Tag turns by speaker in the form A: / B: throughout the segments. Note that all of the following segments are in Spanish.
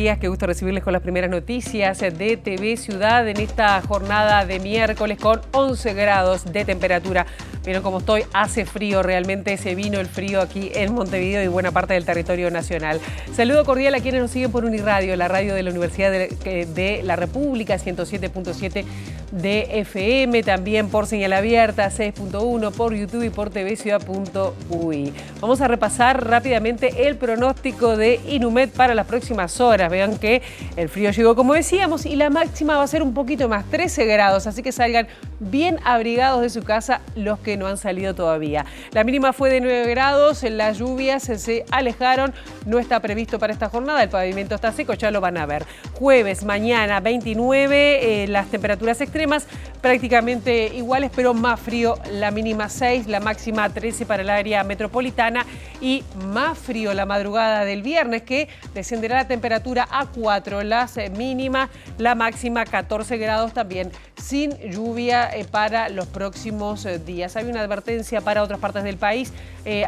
A: días, qué gusto recibirles con las primeras noticias de TV Ciudad en esta jornada de miércoles con 11 grados de temperatura. Vieron cómo estoy, hace frío, realmente se vino el frío aquí en Montevideo y buena parte del territorio nacional. Saludo cordial a quienes nos siguen por Uniradio, la radio de la Universidad de la República, 107.7 de FM, también por señal abierta, 6.1, por YouTube y por tvciudad.ui. Vamos a repasar rápidamente el pronóstico de Inumet para las próximas horas. Vean que el frío llegó, como decíamos, y la máxima va a ser un poquito más, 13 grados, así que salgan bien abrigados de su casa los que no han salido todavía. La mínima fue de 9 grados, las lluvias se alejaron, no está previsto para esta jornada, el pavimento está seco, ya lo van a ver. Jueves, mañana 29, las temperaturas extremas prácticamente iguales, pero más frío, la mínima 6, la máxima 13 para el área metropolitana y más frío la madrugada del viernes, que descenderá la temperatura a 4, las mínimas, la máxima 14 grados también, sin lluvia para los próximos días. Hay una advertencia para otras partes del país,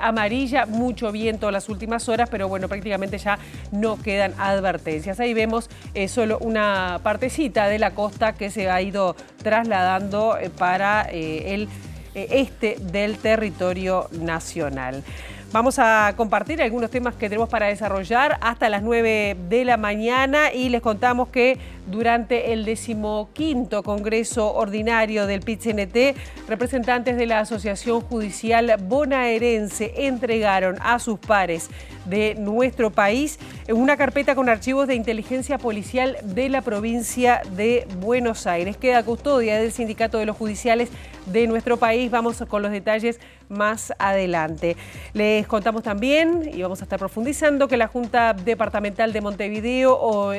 A: amarilla, mucho viento las últimas horas, pero bueno, prácticamente ya no quedan advertencias. Ahí vemos solo una partecita de la costa que se ha ido trasladando para el este del territorio nacional. Vamos a compartir algunos temas que tenemos para desarrollar hasta las 9 de la mañana y les contamos que durante el 15º Congreso Ordinario del PIT-CNT, representantes de la Asociación Judicial Bonaerense entregaron a sus pares de nuestro país una carpeta con archivos de inteligencia policial de la provincia de Buenos Aires. Queda custodia del Sindicato de los Judiciales de nuestro país. Vamos con los detalles más adelante. Les contamos también, y vamos a estar profundizando, que la Junta Departamental de Montevideo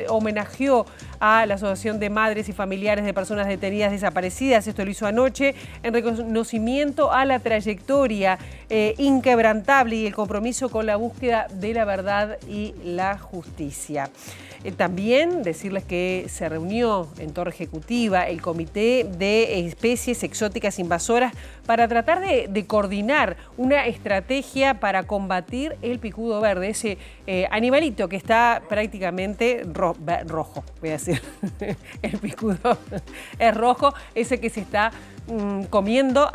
A: homenajeó a la Asociación de Madres y Familiares de Personas Detenidas Desaparecidas. Esto lo hizo anoche en reconocimiento a la trayectoria inquebrantable y el compromiso con la búsqueda de la verdad y la justicia. También decirles que se reunió en Torre Ejecutiva el Comité de Especies Exóticas Invasoras para tratar de coordinar una estrategia para combatir el picudo verde, ese animalito que está prácticamente rojo, voy a decir. El picudo es rojo, ese que se está comiendo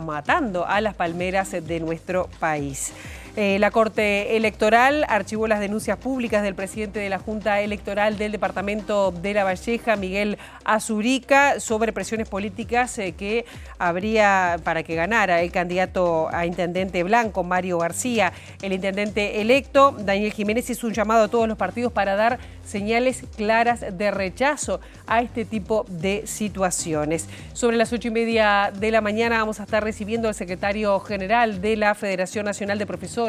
A: matando a las palmeras de nuestro país. La Corte Electoral archivó las denuncias públicas del presidente de la Junta Electoral del Departamento de La Valleja, Miguel Azurica, sobre presiones políticas que habría para que ganara el candidato a intendente blanco, Mario García. El intendente electo, Daniel Jiménez, hizo un llamado a todos los partidos para dar señales claras de rechazo a este tipo de situaciones. Sobre las 8:30 de la mañana vamos a estar recibiendo al secretario general de la Federación Nacional de Profesores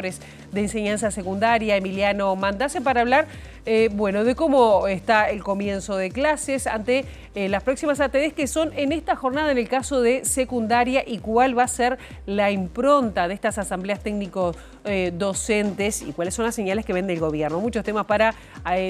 A: de Enseñanza Secundaria, Emiliano Mandase, para hablar de cómo está el comienzo de clases ante las próximas ATDs que son en esta jornada en el caso de secundaria y cuál va a ser la impronta de estas asambleas técnicos docentes y cuáles son las señales que vende el gobierno. Muchos temas para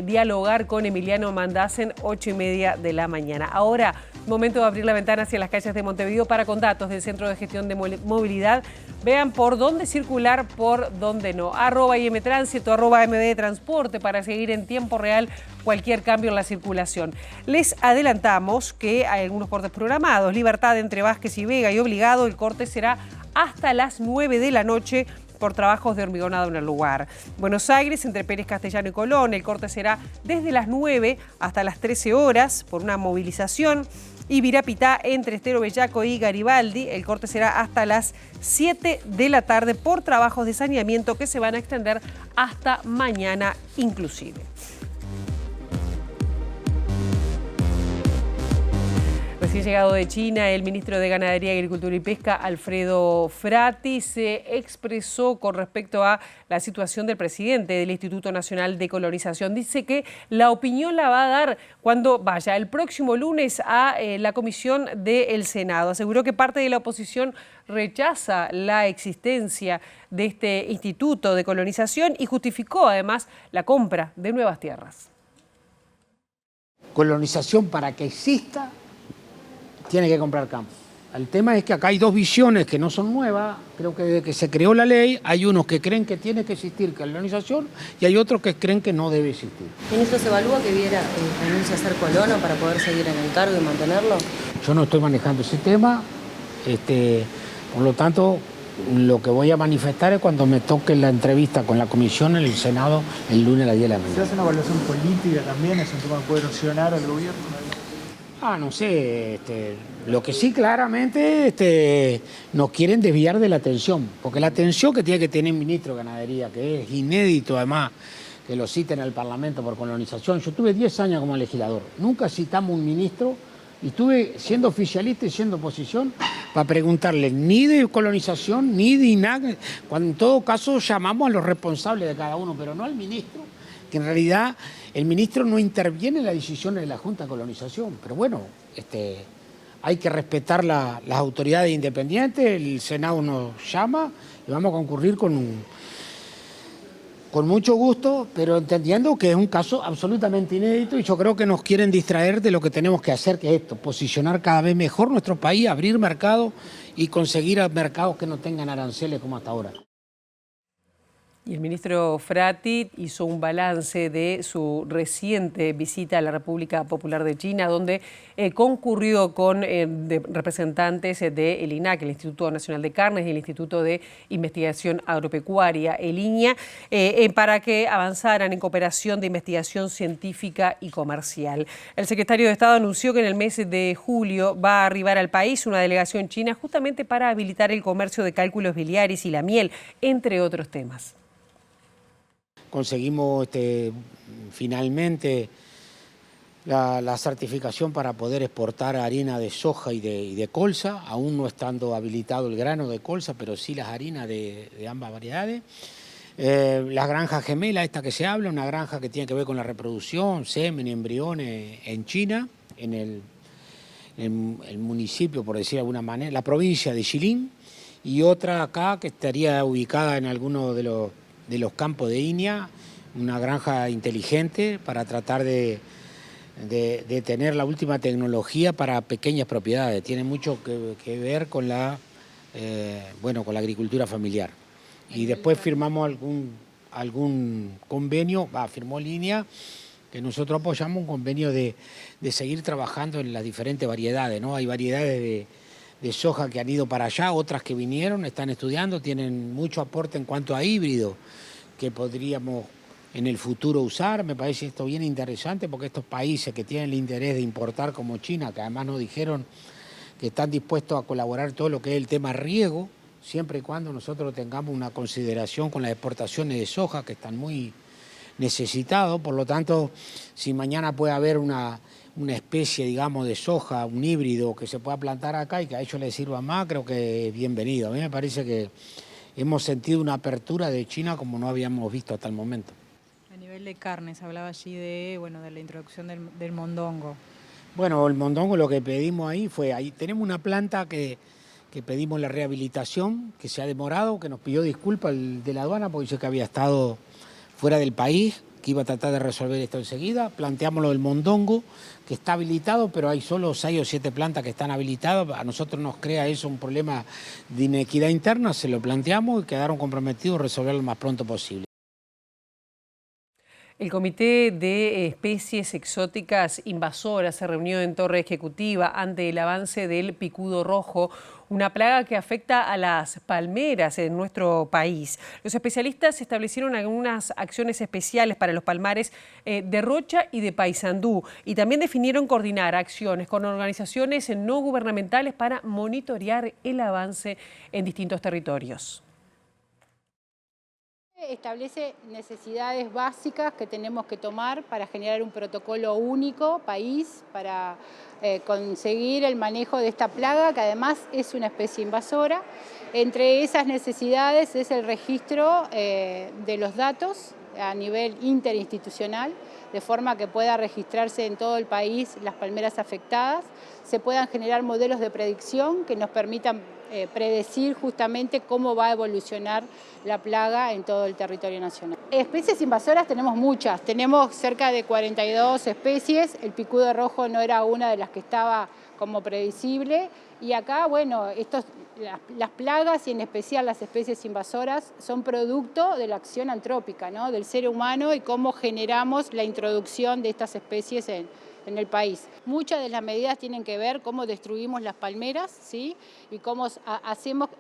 A: dialogar con Emiliano Mandase, 8:30 de la mañana. Ahora, momento de abrir la ventana hacia las calles de Montevideo para, con datos del Centro de Gestión de Movilidad, vean por dónde circular, por dónde no. @IMTránsito, @MBTransporte para seguir en tiempo real cualquier cambio en la circulación. Les adelantamos que hay algunos cortes programados. Libertad entre Vázquez y Vega y Obligado, el corte será hasta las 9 de la noche por trabajos de hormigonado en el lugar. Buenos Aires, entre Pérez Castellano y Colón, el corte será desde las 9 hasta las 13 horas por una movilización. Y Virapitá, entre Estero Bellaco y Garibaldi, el corte será hasta las 7 de la tarde por trabajos de saneamiento que se van a extender hasta mañana inclusive. Recién llegado de China, el ministro de Ganadería, Agricultura y Pesca, Alfredo Frati, se expresó con respecto a la situación del presidente del Instituto Nacional de Colonización. Dice que la opinión la va a dar cuando vaya el próximo lunes a la comisión del Senado. Aseguró que parte de la oposición rechaza la existencia de este Instituto de Colonización y justificó además la compra de nuevas tierras.
B: Colonización, para que exista, tiene que comprar campo. El tema es que acá hay dos visiones que no son nuevas. Creo que desde que se creó la ley hay unos que creen que tiene que existir colonización y hay otros que creen que no debe existir.
C: ¿Ministro, se evalúa que Viera renuncie a ser colono para poder seguir en el cargo y mantenerlo?
B: Yo no estoy manejando ese tema, por lo tanto, lo que voy a manifestar es cuando me toque la entrevista con la comisión en el Senado el lunes a las 10 de la mañana.
D: ¿Se hace una evaluación política también? ¿Es un tema que puede erosionar al gobierno?
B: No sé, lo que sí claramente nos quieren desviar de la atención, porque la atención que tiene que tener el ministro de Ganadería, que es inédito además que lo citen al Parlamento por colonización. Yo tuve 10 años como legislador, nunca citamos un ministro y estuve siendo oficialista y siendo oposición para preguntarle ni de colonización ni de INAC, cuando en todo caso llamamos a los responsables de cada uno, pero no al ministro, que en realidad el ministro no interviene en las decisiones de la Junta de Colonización. Pero bueno, hay que respetar las autoridades independientes, el Senado nos llama y vamos a concurrir con mucho gusto, pero entendiendo que es un caso absolutamente inédito y yo creo que nos quieren distraer de lo que tenemos que hacer, que es esto, posicionar cada vez mejor nuestro país, abrir mercados y conseguir mercados que no tengan aranceles como hasta ahora.
A: Y el ministro Frati hizo un balance de su reciente visita a la República Popular de China, donde concurrió con representantes del INAC, el Instituto Nacional de Carnes, y el Instituto de Investigación Agropecuaria, el INIA, para que avanzaran en cooperación de investigación científica y comercial. El secretario de Estado anunció que en el mes de julio va a arribar al país una delegación china justamente para habilitar el comercio de cálculos biliares y la miel, entre otros temas.
B: Conseguimos finalmente la certificación para poder exportar harina de soja y de colza, aún no estando habilitado el grano de colza, pero sí las harinas de ambas variedades. La granja gemela, esta que se habla, una granja que tiene que ver con la reproducción, semen, embriones en China, en el municipio, por decir de alguna manera, la provincia de Jilin, y otra acá que estaría ubicada en alguno de los campos de Inia, una granja inteligente para tratar de tener la última tecnología para pequeñas propiedades. Tiene mucho que ver con con la agricultura familiar. Y después firmamos algún convenio, firmó Línea, que nosotros apoyamos un convenio de seguir trabajando en las diferentes variedades, ¿no? Hay variedades de soja que han ido para allá, otras que vinieron, están estudiando, tienen mucho aporte en cuanto a híbrido que podríamos en el futuro usar. Me parece esto bien interesante porque estos países que tienen el interés de importar como China, que además nos dijeron que están dispuestos a colaborar todo lo que es el tema riego, siempre y cuando nosotros tengamos una consideración con las exportaciones de soja que están muy necesitados. Por lo tanto, si mañana puede haber una especie, digamos, de soja, un híbrido que se pueda plantar acá y que a ellos les sirva más, creo que es bienvenido. A mí me parece que hemos sentido una apertura de China como no habíamos visto hasta el momento.
E: A nivel de carnes, hablaba allí de la introducción del mondongo.
B: Bueno, el mondongo lo que pedimos ahí tenemos una planta que pedimos la rehabilitación, que se ha demorado, que nos pidió disculpas el de la aduana porque dice que había estado fuera del país, que iba a tratar de resolver esto enseguida. Planteamos lo del mondongo, que está habilitado, pero hay solo 6 o 7 plantas que están habilitadas. A nosotros nos crea eso un problema de inequidad interna, se lo planteamos y quedaron comprometidos a resolverlo lo más pronto posible.
A: El Comité de Especies Exóticas Invasoras se reunió en Torre Ejecutiva ante el avance del picudo rojo, una plaga que afecta a las palmeras en nuestro país. Los especialistas establecieron algunas acciones especiales para los palmares de Rocha y de Paysandú y también definieron coordinar acciones con organizaciones no gubernamentales para monitorear el avance en distintos territorios.
F: Establece necesidades básicas que tenemos que tomar para generar un protocolo único, país, para conseguir el manejo de esta plaga, que además es una especie invasora. Entre esas necesidades es el registro de los datos a nivel interinstitucional, de forma que pueda registrarse en todo el país las palmeras afectadas, se puedan generar modelos de predicción que nos permitan predecir justamente cómo va a evolucionar la plaga en todo el territorio nacional. Especies invasoras tenemos muchas, tenemos cerca de 42 especies, el picudo rojo no era una de las que estaba como previsible. Y acá, bueno, las plagas y en especial las especies invasoras son producto de la acción antrópica, ¿no? Del ser humano y cómo generamos la introducción de estas especies en el país. Muchas de las medidas tienen que ver cómo destruimos las palmeras, ¿sí? Y cómo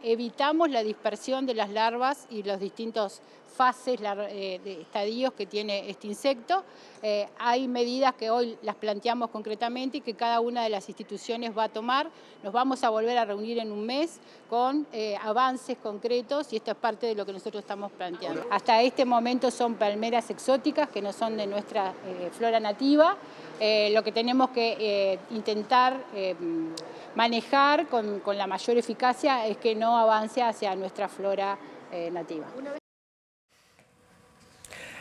F: evitamos la dispersión de las larvas y los distintos fases de estadios que tiene este insecto. Hay medidas que hoy las planteamos concretamente y que cada una de las instituciones va a tomar. Nos vamos a volver a reunir en un mes con avances concretos y esto es parte de lo que nosotros estamos planteando. Hasta este momento son palmeras exóticas que no son de nuestra flora nativa. Lo que tenemos que intentar manejar con la mayor eficacia es que no avance hacia nuestra flora nativa.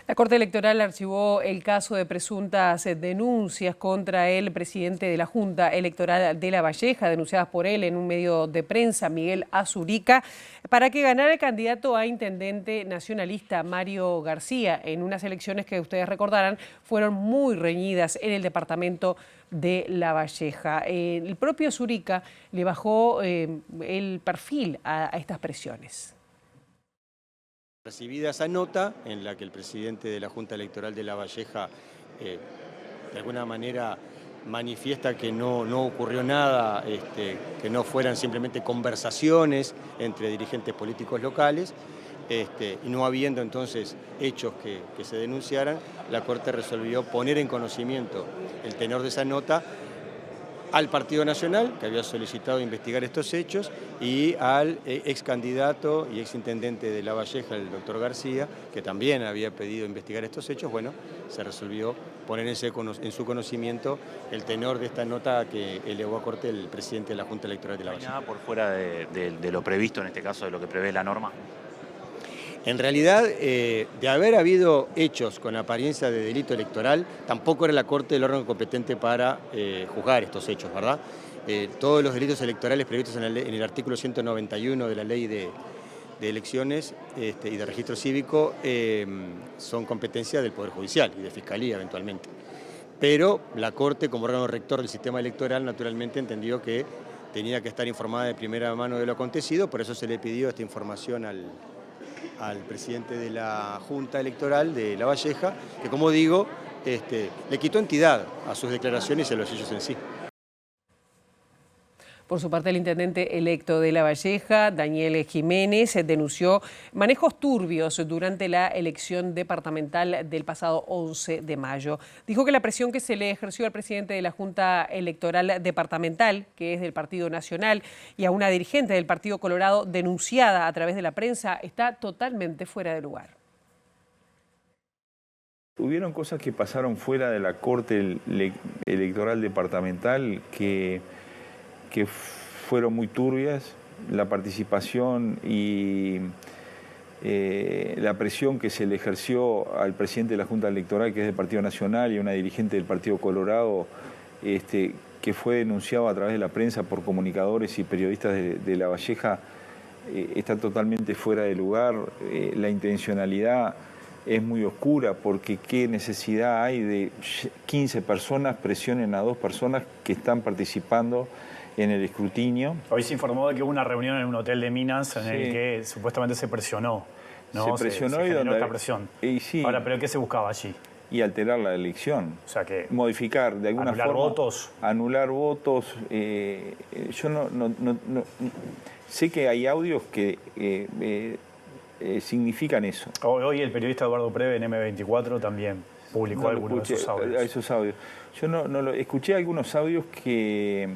A: La Corte Electoral archivó el caso de presuntas denuncias contra el presidente de la Junta Electoral de Lavalleja, denunciadas por él en un medio de prensa, Miguel Azurica, para que ganara el candidato a intendente nacionalista Mario García, en unas elecciones que ustedes recordarán fueron muy reñidas en el departamento de Lavalleja. El propio Azurica le bajó el perfil a estas presiones.
G: Recibida esa nota en la que el presidente de la Junta Electoral de Lavalleja de alguna manera manifiesta que no ocurrió nada, que no fueran simplemente conversaciones entre dirigentes políticos locales, y no habiendo entonces hechos que se denunciaran, la Corte resolvió poner en conocimiento el tenor de esa nota al Partido Nacional, que había solicitado investigar estos hechos, y al ex candidato y ex intendente de Lavalleja, el doctor García, que también había pedido investigar estos hechos. Bueno, se resolvió poner en su conocimiento el tenor de esta nota que elevó a corte el presidente de la Junta Electoral de Lavalleja.
H: ¿No hay nada por fuera de lo previsto, en este caso, de lo que prevé la norma?
G: En realidad, de haber habido hechos con apariencia de delito electoral, tampoco era la Corte el órgano competente para juzgar estos hechos, ¿verdad? Todos los delitos electorales previstos en el artículo 191 de la Ley de Elecciones y de Registro Cívico son competencia del Poder Judicial y de Fiscalía eventualmente. Pero la Corte, como órgano rector del sistema electoral, naturalmente entendió que tenía que estar informada de primera mano de lo acontecido, por eso se le pidió esta información al presidente de la Junta Electoral de Lavalleja, que, como digo, le quitó entidad a sus declaraciones y a los hechos en sí.
A: Por su parte, el intendente electo de Lavalleja, Daniel Jiménez, denunció manejos turbios durante la elección departamental del pasado 11 de mayo. Dijo que la presión que se le ejerció al presidente de la Junta Electoral Departamental, que es del Partido Nacional, y a una dirigente del Partido Colorado denunciada a través de la prensa, está totalmente fuera de lugar.
I: Hubieron cosas que pasaron fuera de la Corte Electoral Departamental que fueron muy turbias. La participación y la presión que se le ejerció al presidente de la Junta Electoral, que es del Partido Nacional, y a una dirigente del Partido Colorado, que fue denunciado a través de la prensa por comunicadores y periodistas de Lavalleja, está totalmente fuera de lugar. La intencionalidad es muy oscura, porque qué necesidad hay de 15 personas presionen a 2 personas que están participando en el escrutinio.
J: Hoy se informó de que hubo una reunión en un hotel de Minas en el que supuestamente se presionó, ¿no?
I: Se presionó
J: se
I: y donde
J: esta presión.
I: Sí.
J: Ahora, ¿pero qué se buscaba allí?
I: Y alterar la elección.
J: O sea que
I: modificar de alguna
J: anular
I: forma.
J: Votos.
I: Anular votos. Yo no sé que hay audios que significan eso.
J: Hoy el periodista Eduardo Preve en M24 también publicó algunos de esos audios.
I: Yo escuché algunos audios que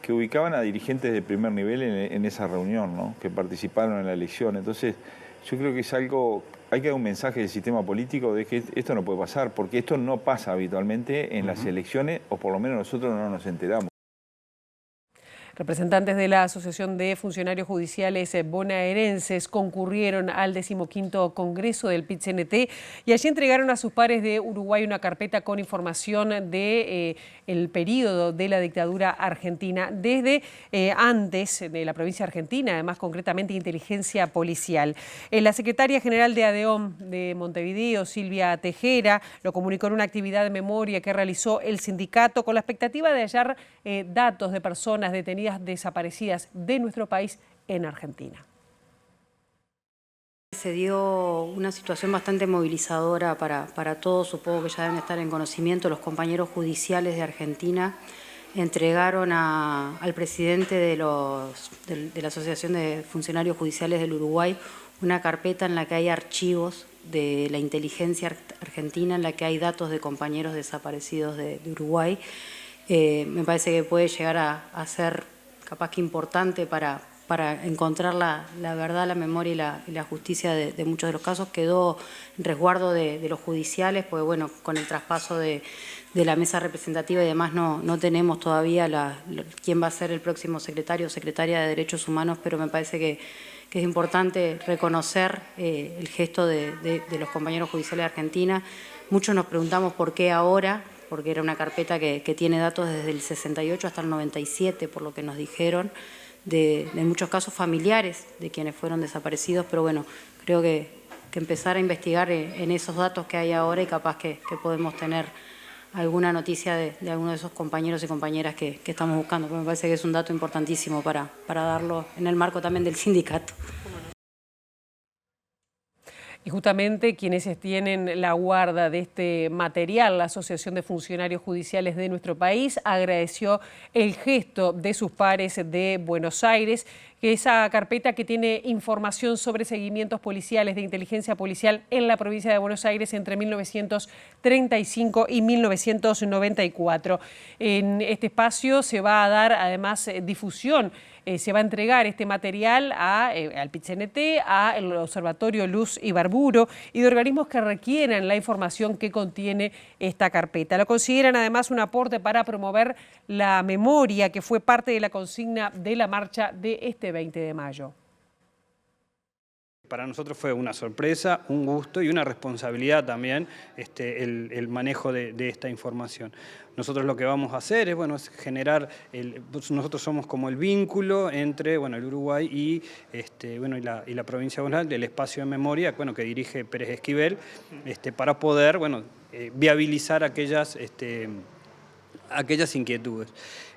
I: ubicaban a dirigentes de primer nivel en esa reunión, ¿no? Que participaron en la elección. Entonces, yo creo que es algo, hay que dar un mensaje del sistema político de que esto no puede pasar, porque esto no pasa habitualmente en las elecciones, o por lo menos nosotros no nos enteramos.
A: Representantes de la Asociación de Funcionarios Judiciales Bonaerenses concurrieron al 15º Congreso del PIT-CNT y allí entregaron a sus pares de Uruguay una carpeta con información de el periodo de la dictadura argentina desde antes de la provincia argentina, además concretamente inteligencia policial. La secretaria general de ADEOM de Montevideo, Silvia Tejera, lo comunicó en una actividad de memoria que realizó el sindicato con la expectativa de hallar datos de personas detenidas desaparecidas de nuestro país en Argentina.
C: Se dio una situación bastante movilizadora para todos, supongo que ya deben estar en conocimiento. Los compañeros judiciales de Argentina entregaron al presidente de la Asociación de Funcionarios Judiciales del Uruguay una carpeta en la que hay archivos de la inteligencia argentina, en la que hay datos de compañeros desaparecidos de Uruguay. Me parece que puede llegar a ser capaz que importante para encontrar la verdad, la memoria y la justicia de muchos de los casos. Quedó en resguardo de los judiciales, porque bueno, con el traspaso de la mesa representativa y demás no tenemos todavía quién va a ser el próximo secretario o secretaria de Derechos Humanos, pero me parece que es importante reconocer el gesto de los compañeros judiciales de Argentina. Muchos nos preguntamos por qué ahora, porque era una carpeta que tiene datos desde el 68 hasta el 97, por lo que nos dijeron, de muchos casos familiares de quienes fueron desaparecidos, pero bueno, creo que empezar a investigar en esos datos que hay ahora y capaz que podemos tener alguna noticia de alguno de esos compañeros y compañeras que estamos buscando, porque me parece que es un dato importantísimo para darlo en el marco también del sindicato.
A: Y justamente quienes tienen la guarda de este material, la Asociación de Funcionarios Judiciales de nuestro país, agradeció el gesto de sus pares de Buenos Aires, que esa carpeta que tiene información sobre seguimientos policiales de inteligencia policial en la provincia de Buenos Aires entre 1935 y 1994. En este espacio se va a dar además difusión. Se va a entregar este material al PIT-CNT, al Observatorio Luz Ibarburu y de organismos que requieran la información que contiene esta carpeta. Lo consideran además un aporte para promover la memoria que fue parte de la consigna de la marcha de este 20 de mayo.
K: Para nosotros fue una sorpresa, un gusto y una responsabilidad también el manejo de esta información. Nosotros lo que vamos a hacer es generar, nosotros somos como el vínculo entre el Uruguay y la provincia de Buenos Aires, el espacio de memoria que dirige Pérez Esquivel, para poder viabilizar aquellas inquietudes.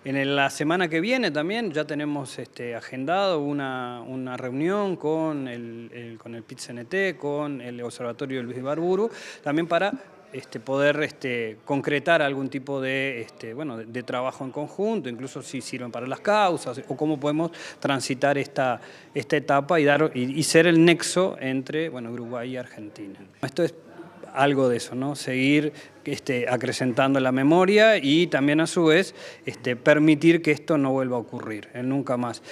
K: En la semana que viene también ya tenemos agendado una reunión con el PIT-CNT, con el Observatorio Luz Ibarburu, también para poder concretar algún tipo de trabajo en conjunto, incluso si sirven para las causas o cómo podemos transitar esta etapa y ser el nexo entre Uruguay y Argentina. Esto es algo de eso, ¿no? Seguir acrecentando la memoria y también a su vez permitir que esto no vuelva a ocurrir, nunca más.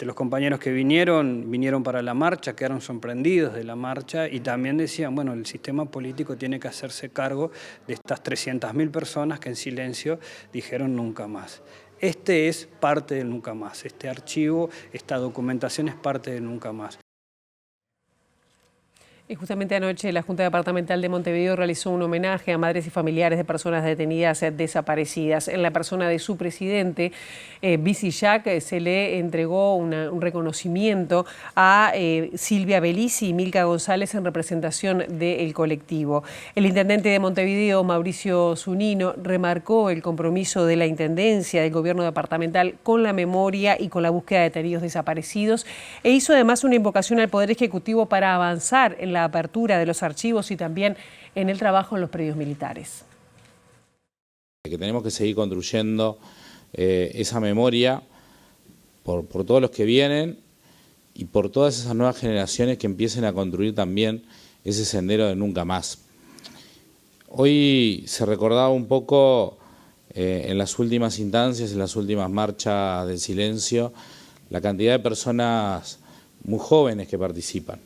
K: Los compañeros que vinieron para la marcha, quedaron sorprendidos de la marcha y también decían, el sistema político tiene que hacerse cargo de estas 300.000 personas que en silencio dijeron nunca más. Este es parte del nunca más, este archivo, esta documentación es parte del nunca más.
A: Y justamente anoche la Junta Departamental de Montevideo realizó un homenaje a madres y familiares de personas detenidas desaparecidas. En la persona de su presidente, Bici Jack, se le entregó un reconocimiento a Silvia Belici y Milka González en representación del colectivo. El intendente de Montevideo, Mauricio Zunino, remarcó el compromiso de la Intendencia del Gobierno Departamental con la memoria y con la búsqueda de detenidos desaparecidos e hizo además una invocación al Poder Ejecutivo para avanzar en la apertura de los archivos y también en el trabajo en los predios militares.
L: Que tenemos que seguir construyendo esa memoria por todos los que vienen y por todas esas nuevas generaciones que empiecen a construir también ese sendero de nunca más. Hoy se recordaba un poco en las últimas instancias, en las últimas marchas del silencio, la cantidad de personas muy jóvenes que participan.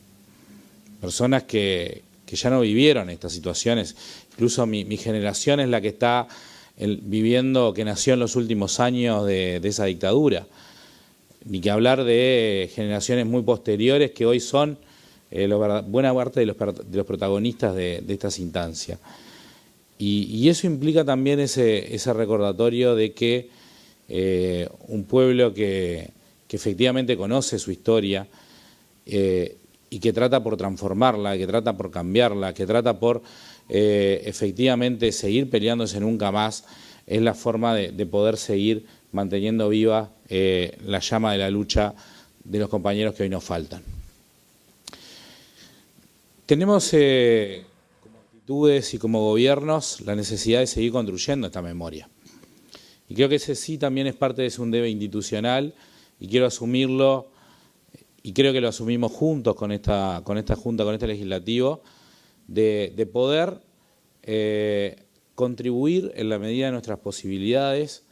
L: Personas que ya no vivieron estas situaciones, incluso mi generación es la que está viviendo, que nació en los últimos años de esa dictadura. ni que hablar de generaciones muy posteriores que hoy son buena parte de los protagonistas de estas instancias. Y eso implica también ese recordatorio de que un pueblo que efectivamente conoce su historia y que trata por transformarla, que trata por cambiarla, que trata por efectivamente seguir peleándose nunca más, es la forma de poder seguir manteniendo viva la llama de la lucha de los compañeros que hoy nos faltan. Tenemos como actitudes y como gobiernos la necesidad de seguir construyendo esta memoria. Y creo que ese sí también es parte de un debe institucional y quiero asumirlo y creo que lo asumimos juntos con esta Junta, con este Legislativo, de poder contribuir en la medida de nuestras posibilidades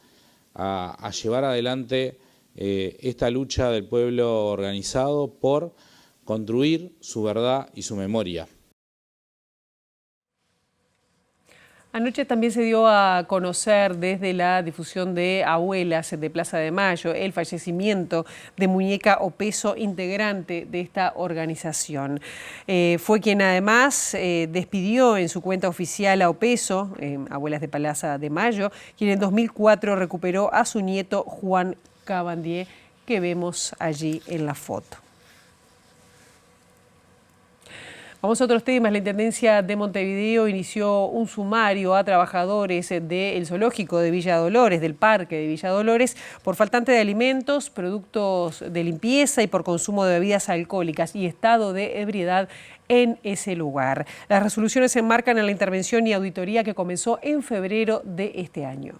L: a llevar adelante esta lucha del pueblo organizado por construir su verdad y su memoria.
A: Anoche también se dio a conocer desde la difusión de Abuelas de Plaza de Mayo el fallecimiento de Muñeca Opeso, integrante de esta organización. Fue quien además despidió en su cuenta oficial a Opeso, Abuelas de Plaza de Mayo, quien en 2004 recuperó a su nieto Juan Cabandier, que vemos allí en la foto. Vamos a otros temas. La Intendencia de Montevideo inició un sumario a trabajadores del zoológico de Villa Dolores, del parque de Villa Dolores, por faltante de alimentos, productos de limpieza y por consumo de bebidas alcohólicas y estado de ebriedad en ese lugar. Las resoluciones se enmarcan en la intervención y auditoría que comenzó en febrero de este año.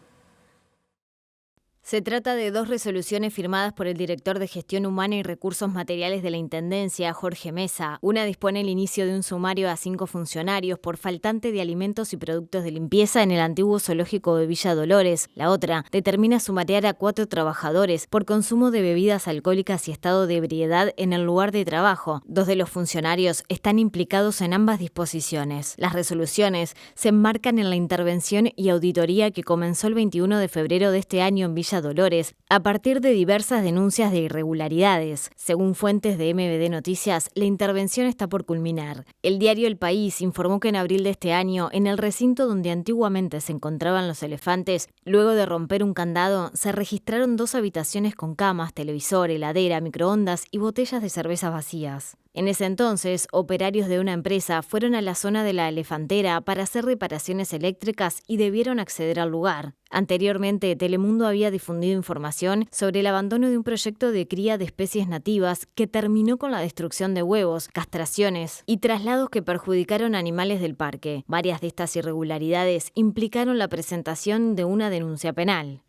M: Se trata de 2 resoluciones firmadas por el director de Gestión Humana y Recursos Materiales de la Intendencia, Jorge Mesa. Una dispone el inicio de un sumario a 5 funcionarios por faltante de alimentos y productos de limpieza en el antiguo zoológico de Villa Dolores. La otra determina sumariar a 4 trabajadores por consumo de bebidas alcohólicas y estado de ebriedad en el lugar de trabajo. 2 de los funcionarios están implicados en ambas disposiciones. Las resoluciones se enmarcan en la intervención y auditoría que comenzó el 21 de febrero de este año en Villa Dolores, a partir de diversas denuncias de irregularidades. Según fuentes de MBD Noticias, la intervención está por culminar. El diario El País informó que en abril de este año, en el recinto donde antiguamente se encontraban los elefantes, luego de romper un candado, se registraron 2 habitaciones con camas, televisor, heladera, microondas y botellas de cervezas vacías. En ese entonces, operarios de una empresa fueron a la zona de la elefantera para hacer reparaciones eléctricas y debieron acceder al lugar. Anteriormente, Telemundo había difundido información sobre el abandono de un proyecto de cría de especies nativas que terminó con la destrucción de huevos, castraciones y traslados que perjudicaron a animales del parque. Varias de estas irregularidades implicaron la presentación de una denuncia penal.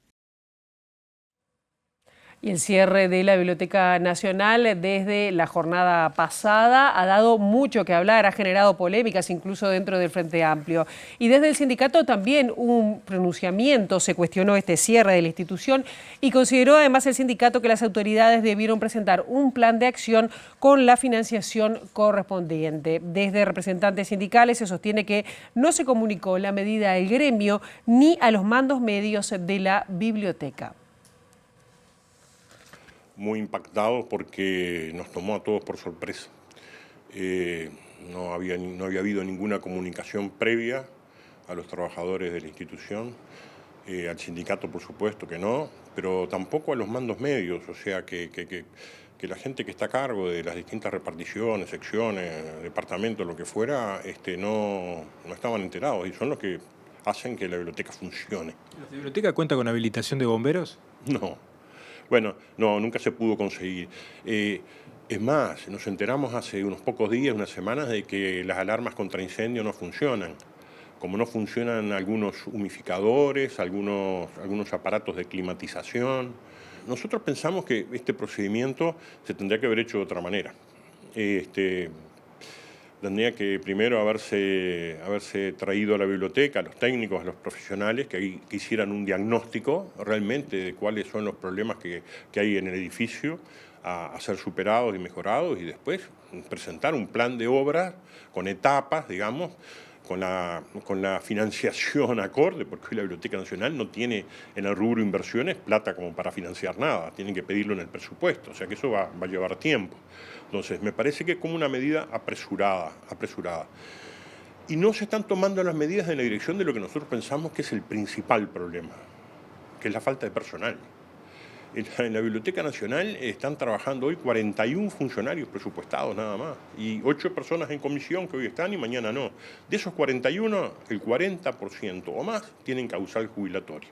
A: Y el cierre de la Biblioteca Nacional desde la jornada pasada ha dado mucho que hablar, ha generado polémicas incluso dentro del Frente Amplio. Y desde el sindicato también un pronunciamiento, se cuestionó este cierre de la institución y consideró además el sindicato que las autoridades debieron presentar un plan de acción con la financiación correspondiente. Desde representantes sindicales se sostiene que no se comunicó la medida al gremio ni a los mandos medios de la biblioteca.
N: Muy impactados porque nos tomó a todos por sorpresa. No había habido ninguna comunicación previa a los trabajadores de la institución, al sindicato por supuesto que no, pero tampoco a los mandos medios, o sea que la gente que está a cargo de las distintas reparticiones, secciones, departamentos, lo que fuera, no estaban enterados y son los que hacen que la biblioteca funcione.
O: ¿La biblioteca cuenta con habilitación de bomberos?
N: No. Bueno, no, nunca se pudo conseguir. Es más, nos enteramos hace unos pocos días, unas semanas, de que las alarmas contra incendio no funcionan. Como no funcionan algunos humidificadores, algunos aparatos de climatización. Nosotros pensamos que este procedimiento se tendría que haber hecho de otra manera. Tendría que primero haberse traído a la biblioteca, a los técnicos, a los profesionales, que hicieran un diagnóstico realmente de cuáles son los problemas que hay en el edificio a ser superados y mejorados, y después presentar un plan de obra con etapas, digamos, con la financiación acorde, porque hoy la Biblioteca Nacional no tiene en el rubro inversiones plata como para financiar nada, tienen que pedirlo en el presupuesto, o sea que eso va a llevar tiempo. Entonces me parece que es como una medida apresurada. Y no se están tomando las medidas en la dirección de lo que nosotros pensamos que es el principal problema, que es la falta de personal. En la Biblioteca Nacional están trabajando hoy 41 funcionarios presupuestados nada más y 8 personas en comisión que hoy están y mañana no. De esos 41, el 40% o más tienen causal jubilatorio.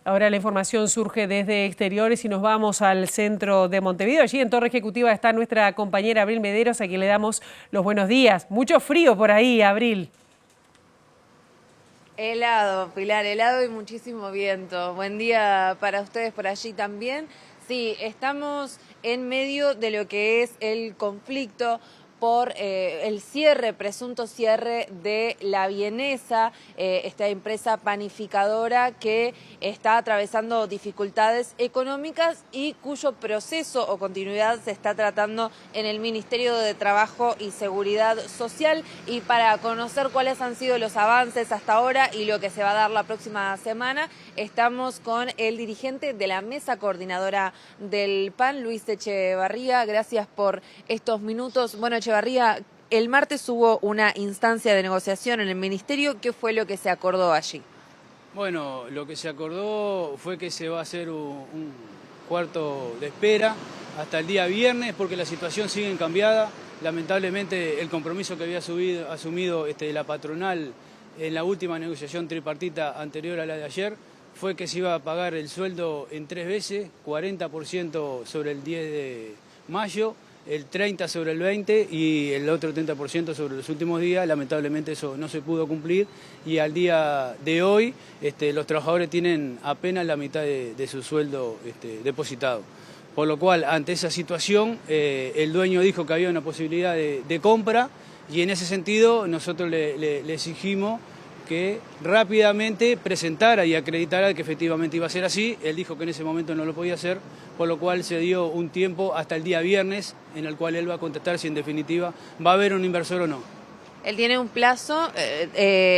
A: Ahora la información surge desde exteriores y nos vamos al centro de Montevideo. Allí en Torre Ejecutiva está nuestra compañera Abril Mederos, a quien le damos los buenos días. Mucho frío por ahí, Abril.
P: Helado, Pilar, helado y muchísimo viento. Buen día para ustedes por allí también. Sí, estamos en medio de lo que es el conflicto por el presunto cierre de La Vienesa, esta empresa panificadora que está atravesando dificultades económicas y cuyo proceso o continuidad se está tratando en el Ministerio de Trabajo y Seguridad Social. Y para conocer cuáles han sido los avances hasta ahora y lo que se va a dar la próxima semana, estamos con el dirigente de la mesa coordinadora del PAN, Luis Echevarría. Gracias por estos minutos. Bueno, Echevarría, el martes hubo una instancia de negociación en el Ministerio. ¿Qué fue lo que se acordó allí?
K: Bueno, lo que se acordó fue que se va a hacer un cuarto de espera hasta el día viernes porque la situación sigue cambiada. Lamentablemente el compromiso que había asumido la patronal en la última negociación tripartita anterior a la de ayer fue que se iba a pagar el sueldo en 3 veces, 40% sobre el 10 de mayo, el 30% sobre el 20% y el otro 30% sobre los últimos días. Lamentablemente eso no se pudo cumplir y al día de hoy los trabajadores tienen apenas la mitad de su sueldo depositado. Por lo cual, ante esa situación, el dueño dijo que había una posibilidad de compra y en ese sentido nosotros le exigimos que rápidamente presentara y acreditara que efectivamente iba a ser así. Él dijo que en ese momento no lo podía hacer, por lo cual se dio un tiempo hasta el día viernes en el cual él va a contestar si en definitiva va a haber un inversor o no.
P: Él tiene un plazo,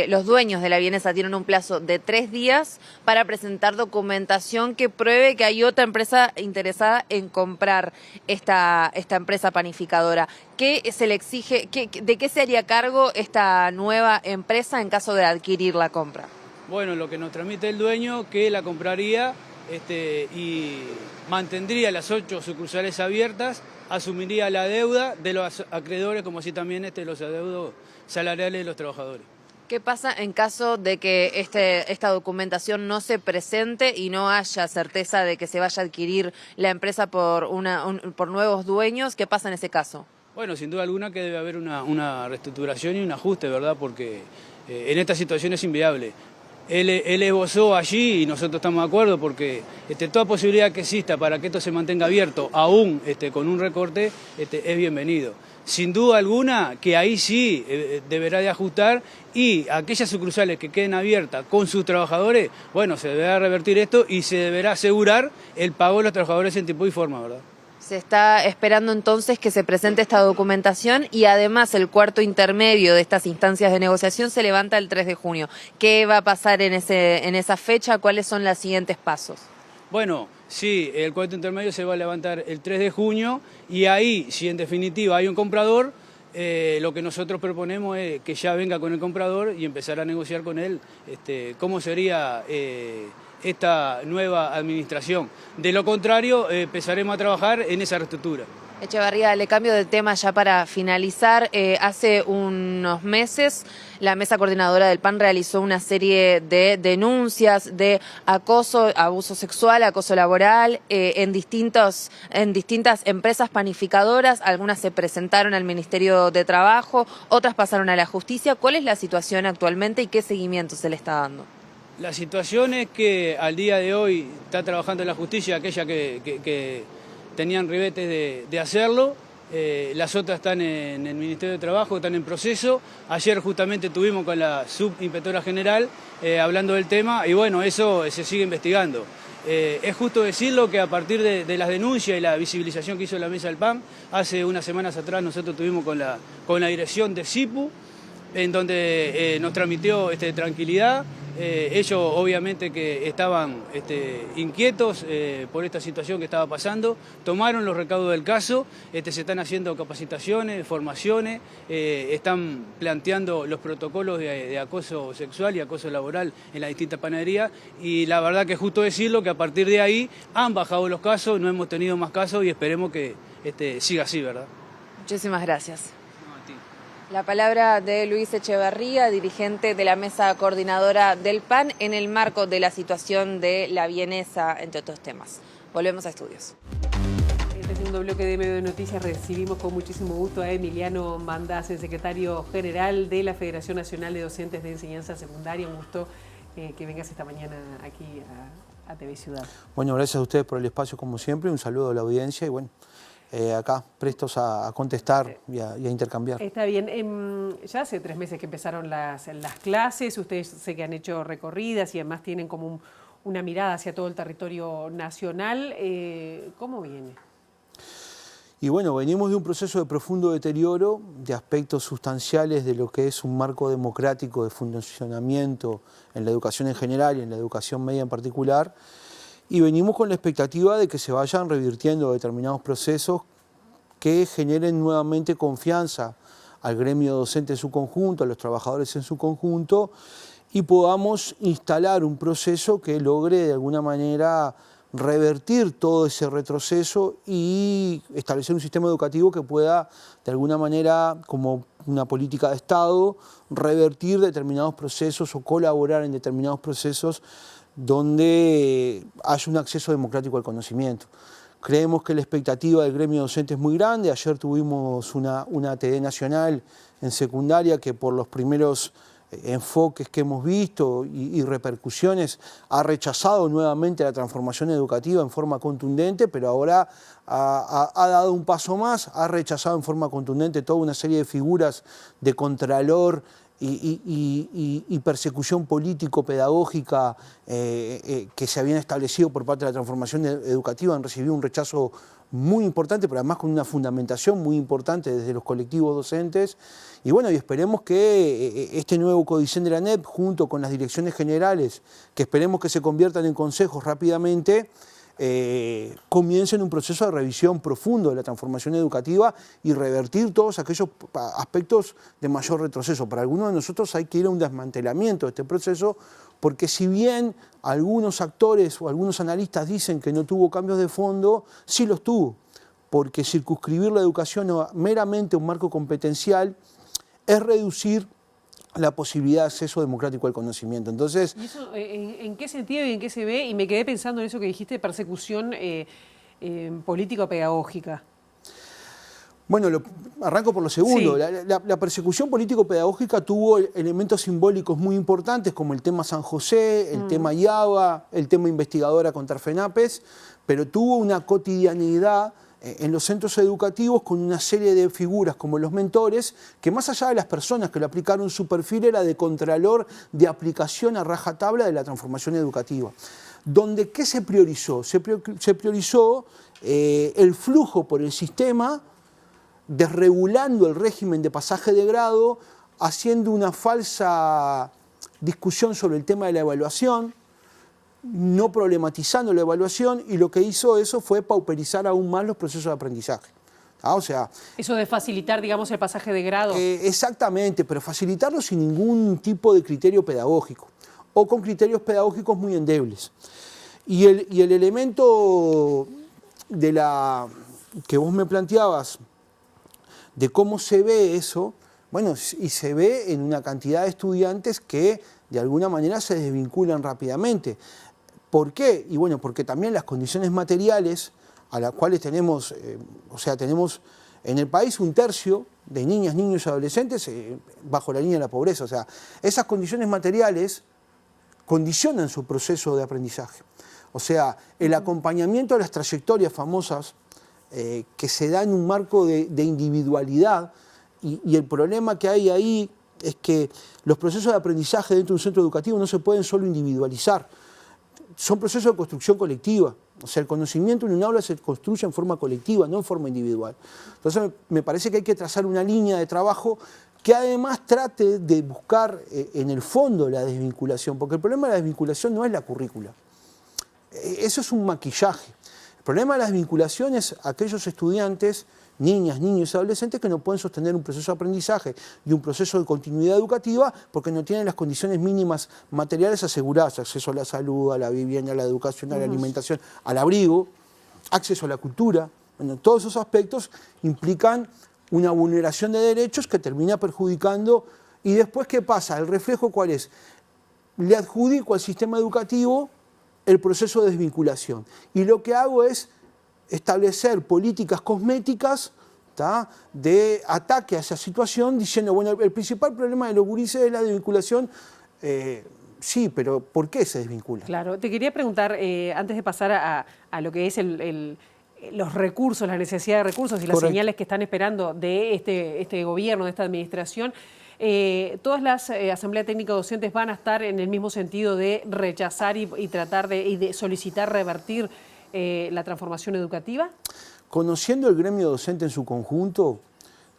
P: los dueños de La Vienesa tienen un plazo de 3 días para presentar documentación que pruebe que hay otra empresa interesada en comprar esta empresa panificadora. ¿Qué se le exige, de qué se haría cargo esta nueva empresa en caso de adquirir la compra?
K: Bueno, lo que nos transmite el dueño, que la compraría y mantendría las 8 sucursales abiertas, asumiría la deuda de los acreedores, como así también los adeudos salariales de los trabajadores.
P: ¿Qué pasa en caso de que esta documentación no se presente y no haya certeza de que se vaya a adquirir la empresa por nuevos dueños? ¿Qué pasa en ese caso?
K: Bueno, sin duda alguna que debe haber una reestructuración y un ajuste, ¿verdad? Porque en esta situación es inviable. Él esbozó allí y nosotros estamos de acuerdo porque toda posibilidad que exista para que esto se mantenga abierto, aún con un recorte, es bienvenido. Sin duda alguna que ahí sí deberá de ajustar y aquellas sucursales que queden abiertas con sus trabajadores, bueno, se deberá revertir esto y se deberá asegurar el pago de los trabajadores en tiempo y forma, ¿verdad?
P: Se está esperando entonces que se presente esta documentación y además el cuarto intermedio de estas instancias de negociación se levanta el 3 de junio. ¿Qué va a pasar en esa fecha? ¿Cuáles son los siguientes pasos?
K: Bueno, sí, el cuarto intermedio se va a levantar el 3 de junio y ahí, si en definitiva hay un comprador, lo que nosotros proponemos es que ya venga con el comprador y empezar a negociar con él cómo sería esta nueva administración. De lo contrario, empezaremos a trabajar en esa reestructura.
P: Echevarría, le cambio de tema ya para finalizar. Hace unos meses la mesa coordinadora del PAN realizó una serie de denuncias de acoso, abuso sexual, acoso laboral en distintas empresas panificadoras. Algunas se presentaron al Ministerio de Trabajo, otras pasaron a la justicia. ¿Cuál es la situación actualmente y qué seguimiento se le está dando?
K: La situación es que al día de hoy está trabajando la justicia aquella que tenían ribetes de hacerlo, las otras están en el Ministerio de Trabajo, están en proceso. Ayer justamente estuvimos con la subinspectora general hablando del tema y bueno, eso se sigue investigando. Es justo decirlo que a partir de las denuncias y la visibilización que hizo la mesa del PAN, hace unas semanas atrás nosotros estuvimos con la dirección de SIPU en donde nos transmitió tranquilidad. Ellos obviamente que estaban inquietos por esta situación que estaba pasando, tomaron los recaudos del caso, se están haciendo capacitaciones, formaciones, están planteando los protocolos de acoso sexual y acoso laboral en las distintas panaderías, y la verdad que es justo decirlo que a partir de ahí han bajado los casos, no hemos tenido más casos y esperemos que siga así, ¿verdad?
P: Muchísimas gracias. La palabra de Luis Echeverría, dirigente de la mesa coordinadora del PAN, en el marco de la situación de la vienesa, entre otros temas. Volvemos a estudios.
A: En este segundo bloque de Medio de Noticias recibimos con muchísimo gusto a Emiliano Mandaz, el secretario general de la Federación Nacional de Docentes de Enseñanza Secundaria. Un gusto que vengas esta mañana aquí a TV Ciudad.
Q: Bueno, gracias a ustedes por el espacio como siempre, un saludo a la audiencia y bueno, acá prestos a contestar y a intercambiar.
A: Está bien. Ya hace 3 meses que empezaron las clases, ustedes sé que han hecho recorridas y además tienen como una mirada hacia todo el territorio nacional. ¿Cómo viene?
Q: Y bueno, venimos de un proceso de profundo deterioro de aspectos sustanciales de lo que es un marco democrático de funcionamiento en la educación en general y en la educación media en particular. Y venimos con la expectativa de que se vayan revirtiendo determinados procesos que generen nuevamente confianza al gremio docente en su conjunto, a los trabajadores en su conjunto, y podamos instalar un proceso que logre de alguna manera revertir todo ese retroceso y establecer un sistema educativo que pueda de alguna manera, como una política de Estado, revertir determinados procesos o colaborar en determinados procesos donde haya un acceso democrático al conocimiento. Creemos que la expectativa del gremio docente es muy grande. Ayer tuvimos una ATD nacional en secundaria que por los primeros enfoques que hemos visto y repercusiones ha rechazado nuevamente la transformación educativa en forma contundente, pero ahora ha dado un paso más, ha rechazado en forma contundente toda una serie de figuras de contralor y persecución político-pedagógica que se habían establecido por parte de la transformación educativa. Han recibido un rechazo muy importante, pero además con una fundamentación muy importante desde los colectivos docentes. Y bueno, y esperemos que este nuevo Codicen de la NEP, junto con las direcciones generales, que esperemos que se conviertan en consejos rápidamente, comiencen un proceso de revisión profundo de la transformación educativa y revertir todos aquellos aspectos de mayor retroceso. Para algunos de nosotros hay que ir a un desmantelamiento de este proceso, porque si bien algunos actores o algunos analistas dicen que no tuvo cambios de fondo, sí los tuvo, porque circunscribir la educación meramente a un marco competencial es reducir la posibilidad de acceso democrático al conocimiento. Entonces,
A: ¿y eso en qué sentido y en qué se ve? Y me quedé pensando en eso que dijiste, persecución político-pedagógica.
Q: Bueno, arranco por lo segundo. Sí. La persecución político-pedagógica tuvo elementos simbólicos muy importantes, como el tema San José, el tema IABA, el tema investigadora contra FENAPES, pero tuvo una cotidianidad en los centros educativos con una serie de figuras como los mentores, que más allá de las personas que lo aplicaron, su perfil era de contralor, de aplicación a rajatabla de la transformación educativa. Donde, ¿qué se priorizó? Se priorizó el flujo por el sistema, desregulando el régimen de pasaje de grado, haciendo una falsa discusión sobre el tema de la evaluación, no problematizando la evaluación, y lo que hizo eso fue pauperizar aún más los procesos de aprendizaje. O sea,
A: eso de facilitar, digamos, el pasaje de grado.
Q: Exactamente, pero facilitarlo sin ningún tipo de criterio pedagógico o con criterios pedagógicos muy endebles. Y el elemento de que vos me planteabas de cómo se ve eso, bueno, y se ve en una cantidad de estudiantes que de alguna manera se desvinculan rápidamente. ¿Por qué? Y bueno, porque también las condiciones materiales a las cuales tenemos, tenemos en el país 1/3 de niñas, niños y adolescentes bajo la línea de la pobreza. O sea, esas condiciones materiales condicionan su proceso de aprendizaje. O sea, el acompañamiento a las trayectorias famosas que se da en un marco de individualidad, y el problema que hay ahí es que los procesos de aprendizaje dentro de un centro educativo no se pueden solo individualizar. Son procesos de construcción colectiva. O sea, el conocimiento en un aula se construye en forma colectiva, no en forma individual. Entonces, me parece que hay que trazar una línea de trabajo que además trate de buscar en el fondo la desvinculación, porque el problema de la desvinculación no es la currícula. Eso es un maquillaje. El problema de la desvinculación es aquellos estudiantes, niñas, niños y adolescentes que no pueden sostener un proceso de aprendizaje y un proceso de continuidad educativa porque no tienen las condiciones mínimas materiales aseguradas: acceso a la salud, a la vivienda, a la educación, a la alimentación, al abrigo, acceso a la cultura. Bueno, todos esos aspectos implican una vulneración de derechos que termina perjudicando. ¿Y después qué pasa? ¿El reflejo cuál es? Le adjudico al sistema educativo el proceso de desvinculación. Y lo que hago es establecer políticas cosméticas, ¿tá?, de ataque a esa situación, diciendo, bueno, el principal problema de los gurises es la desvinculación. Sí, pero ¿por qué se desvincula?
A: Claro, te quería preguntar, antes de pasar a lo que es los recursos, la necesidad de recursos y las señales que están esperando de este gobierno, de esta administración, todas las asambleas técnicas docentes van a estar en el mismo sentido de rechazar y tratar de solicitar revertir la transformación educativa.
Q: Conociendo el gremio docente en su conjunto,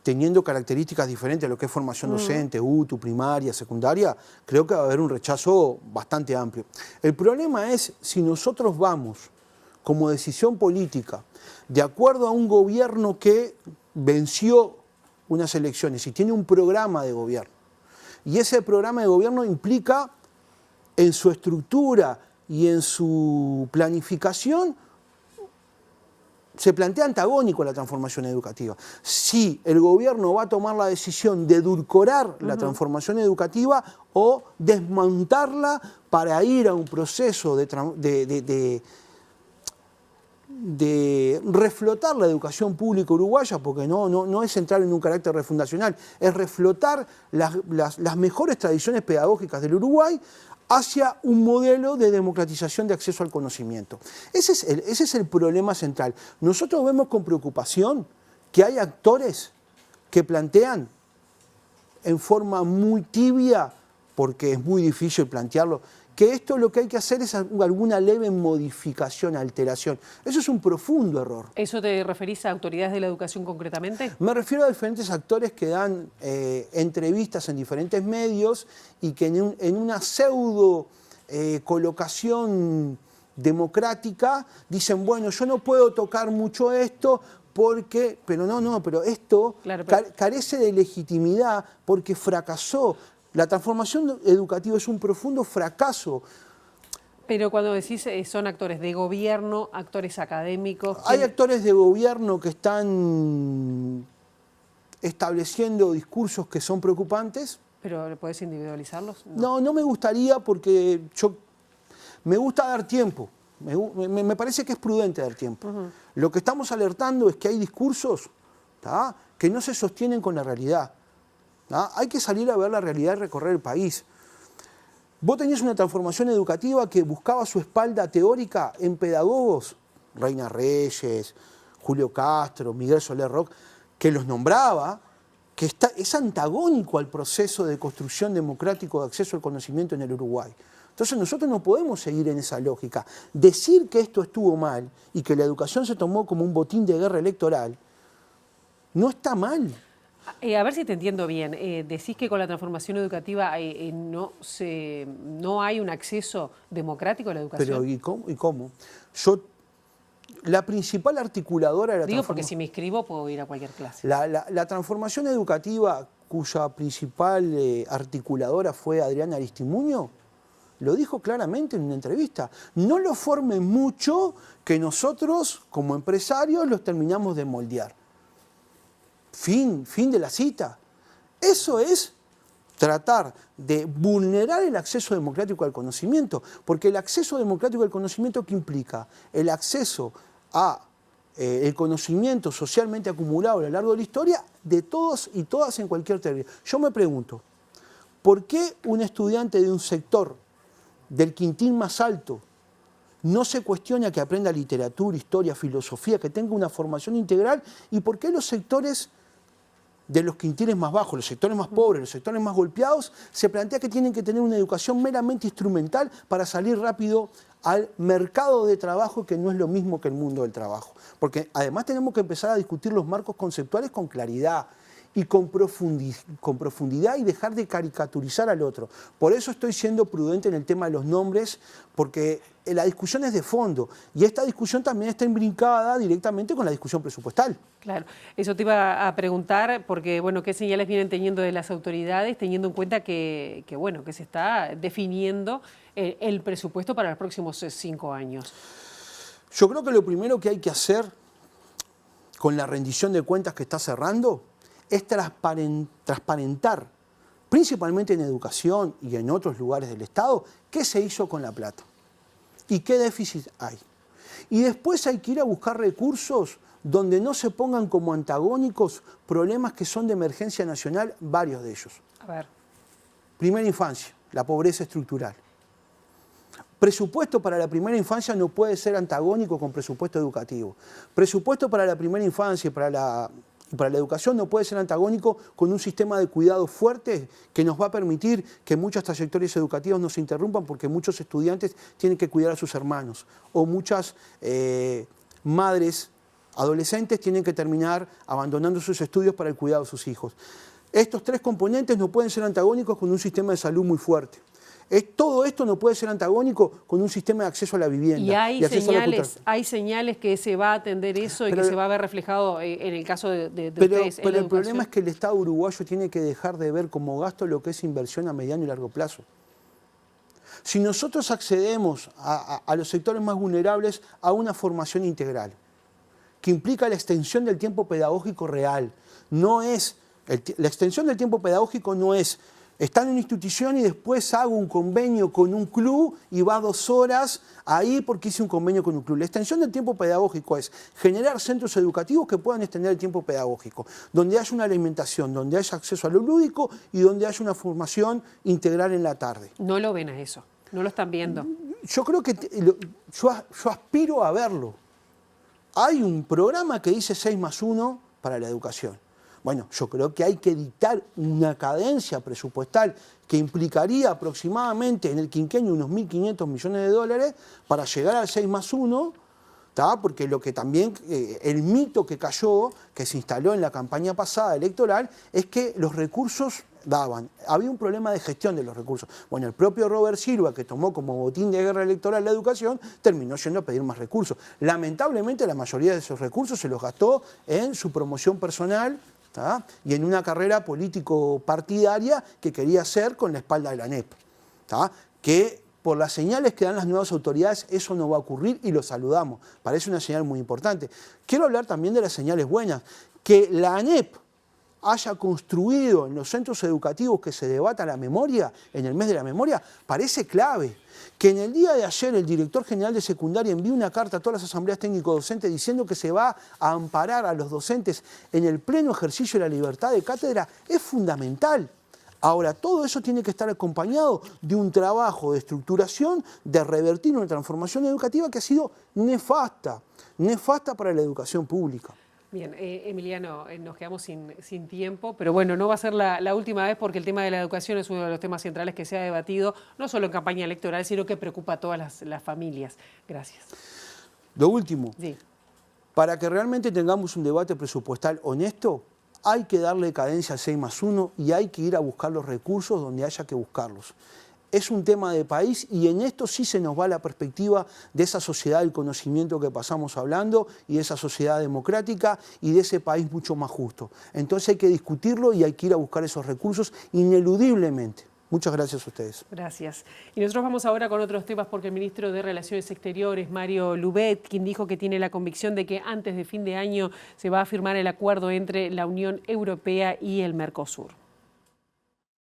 Q: teniendo características diferentes a lo que es formación docente, UTU, primaria, secundaria, creo que va a haber un rechazo bastante amplio. El problema es si nosotros vamos como decisión política de acuerdo a un gobierno que venció unas elecciones y tiene un programa de gobierno. Y ese programa de gobierno implica en su estructura y en su planificación, se plantea antagónico a la transformación educativa. Si el gobierno va a tomar la decisión de edulcorar la transformación educativa o desmontarla para ir a un proceso de reflotar la educación pública uruguaya, porque no es entrar en un carácter refundacional, es reflotar las mejores tradiciones pedagógicas del Uruguay hacia un modelo de democratización de acceso al conocimiento. Ese es el problema central. Nosotros vemos con preocupación que hay actores que plantean en forma muy tibia, porque es muy difícil plantearlo, que esto lo que hay que hacer es alguna leve modificación, alteración. Eso es un profundo error.
A: ¿Eso te referís a autoridades de la educación concretamente?
Q: Me refiero a diferentes actores que dan entrevistas en diferentes medios y que en una pseudo colocación democrática dicen, bueno, yo no puedo tocar mucho esto porque, pero esto carece de legitimidad porque fracasó. La transformación educativa es un profundo fracaso.
A: Pero cuando decís son actores de gobierno, actores académicos...
Q: Hay actores de gobierno que están estableciendo discursos que son preocupantes.
A: ¿Pero podés individualizarlos?
Q: No me gustaría porque me gusta dar tiempo. Me parece que es prudente dar tiempo. Lo que estamos alertando es que hay discursos, ¿tá?, que no se sostienen con la realidad. Hay que salir a ver la realidad y recorrer el país. Vos tenías una transformación educativa que buscaba su espalda teórica en pedagogos, Reina Reyes, Julio Castro, Miguel Soler Roch, que los nombraba, que es antagónico al proceso de construcción democrático de acceso al conocimiento en el Uruguay. Entonces nosotros no podemos seguir en esa lógica. Decir que esto estuvo mal y que la educación se tomó como un botín de guerra electoral, no está mal.
A: A ver si te entiendo bien. Decís que con la transformación educativa no hay un acceso democrático a la educación.
Q: Pero ¿y cómo? La principal articuladora de la
A: Digo, porque si me inscribo puedo ir a cualquier clase.
Q: La transformación educativa, cuya principal articuladora fue Adriana Aristimuño, lo dijo claramente en una entrevista. No lo formen mucho que nosotros, como empresarios, los terminamos de moldear. Fin de la cita. Eso es tratar de vulnerar el acceso democrático al conocimiento, porque el acceso democrático al conocimiento, ¿qué implica? El acceso a el conocimiento socialmente acumulado a lo largo de la historia de todos y todas en cualquier territorio. Yo me pregunto, ¿por qué un estudiante de un sector del quintil más alto no se cuestiona que aprenda literatura, historia, filosofía, que tenga una formación integral? ¿Y por qué los sectores de los quintiles más bajos, los sectores más pobres, los sectores más golpeados, se plantea que tienen que tener una educación meramente instrumental para salir rápido al mercado de trabajo, que no es lo mismo que el mundo del trabajo? Porque además tenemos que empezar a discutir los marcos conceptuales con claridad y con profundidad y dejar de caricaturizar al otro. Por eso estoy siendo prudente en el tema de los nombres, porque la discusión es de fondo y esta discusión también está imbrincada directamente con la discusión presupuestal.
A: Claro, eso te iba a preguntar, porque bueno, ¿qué señales vienen teniendo de las autoridades, teniendo en cuenta que se está definiendo el presupuesto para los próximos 5 años?
Q: Yo creo que lo primero que hay que hacer con la rendición de cuentas que está cerrando es transparentar, principalmente en educación y en otros lugares del Estado, qué se hizo con la plata y qué déficit hay. Y después hay que ir a buscar recursos donde no se pongan como antagónicos problemas que son de emergencia nacional, varios de ellos.
A: A ver.
Q: Primera infancia, la pobreza estructural. Presupuesto para la primera infancia no puede ser antagónico con presupuesto educativo. Presupuesto para la primera infancia y para la educación no puede ser antagónico con un sistema de cuidado fuerte que nos va a permitir que muchas trayectorias educativas no se interrumpan porque muchos estudiantes tienen que cuidar a sus hermanos o muchas madres adolescentes tienen que terminar abandonando sus estudios para el cuidado de sus hijos. Estos 3 componentes no pueden ser antagónicos con un sistema de salud muy fuerte. Todo esto no puede ser antagónico con un sistema de acceso a la vivienda.
A: Y hay señales que se va a atender eso y que se va a ver reflejado en el caso de ustedes.
Q: Pero el problema es que el Estado uruguayo tiene que dejar de ver como gasto lo que es inversión a mediano y largo plazo. Si nosotros accedemos a los sectores más vulnerables a una formación integral, que implica la extensión del tiempo pedagógico real, la extensión del tiempo pedagógico no es está en una institución y después hago un convenio con un club y va 2 horas ahí porque hice un convenio con un club. La extensión del tiempo pedagógico es generar centros educativos que puedan extender el tiempo pedagógico, donde haya una alimentación, donde haya acceso a lo lúdico y donde haya una formación integral en la tarde.
A: No lo ven a eso, no lo están viendo.
Q: Yo creo que yo aspiro a verlo. Hay un programa que dice 6+1 para la educación. Bueno, yo creo que hay que dictar una cadencia presupuestal que implicaría aproximadamente en el quinquenio unos 1.500 millones de dólares para llegar al 6+1, porque lo que también, el mito que cayó, que se instaló en la campaña pasada electoral, es que los recursos daban. Había un problema de gestión de los recursos. Bueno, el propio Robert Silva, que tomó como botín de guerra electoral la educación, terminó yendo a pedir más recursos. Lamentablemente la mayoría de esos recursos se los gastó en su promoción personal, y en una carrera político-partidaria que quería hacer con la espalda de la ANEP. Que por las señales que dan las nuevas autoridades eso no va a ocurrir y lo saludamos. Parece una señal muy importante. Quiero hablar también de las señales buenas. Que la ANEP haya construido en los centros educativos que se debata la memoria, en el mes de la memoria, parece clave. Que en el día de ayer el director general de secundaria envió una carta a todas las asambleas técnico-docentes diciendo que se va a amparar a los docentes en el pleno ejercicio de la libertad de cátedra es fundamental. Ahora, todo eso tiene que estar acompañado de un trabajo de estructuración, de revertir una transformación educativa que ha sido nefasta para la educación pública.
A: Bien, Emiliano, nos quedamos sin tiempo, pero bueno, no va a ser la última vez porque el tema de la educación es uno de los temas centrales que se ha debatido, no solo en campaña electoral, sino que preocupa a todas las familias. Gracias.
Q: Lo último,
A: sí.
Q: Para que realmente tengamos un debate presupuestal honesto, hay que darle cadencia al 6+1 y hay que ir a buscar los recursos donde haya que buscarlos. Es un tema de país y en esto sí se nos va la perspectiva de esa sociedad del conocimiento que pasamos hablando y de esa sociedad democrática y de ese país mucho más justo. Entonces hay que discutirlo y hay que ir a buscar esos recursos ineludiblemente. Muchas gracias a ustedes.
A: Gracias. Y nosotros vamos ahora con otros temas porque el ministro de Relaciones Exteriores, Mario Lubet, quien dijo que tiene la convicción de que antes de fin de año se va a firmar el acuerdo entre la Unión Europea y el Mercosur.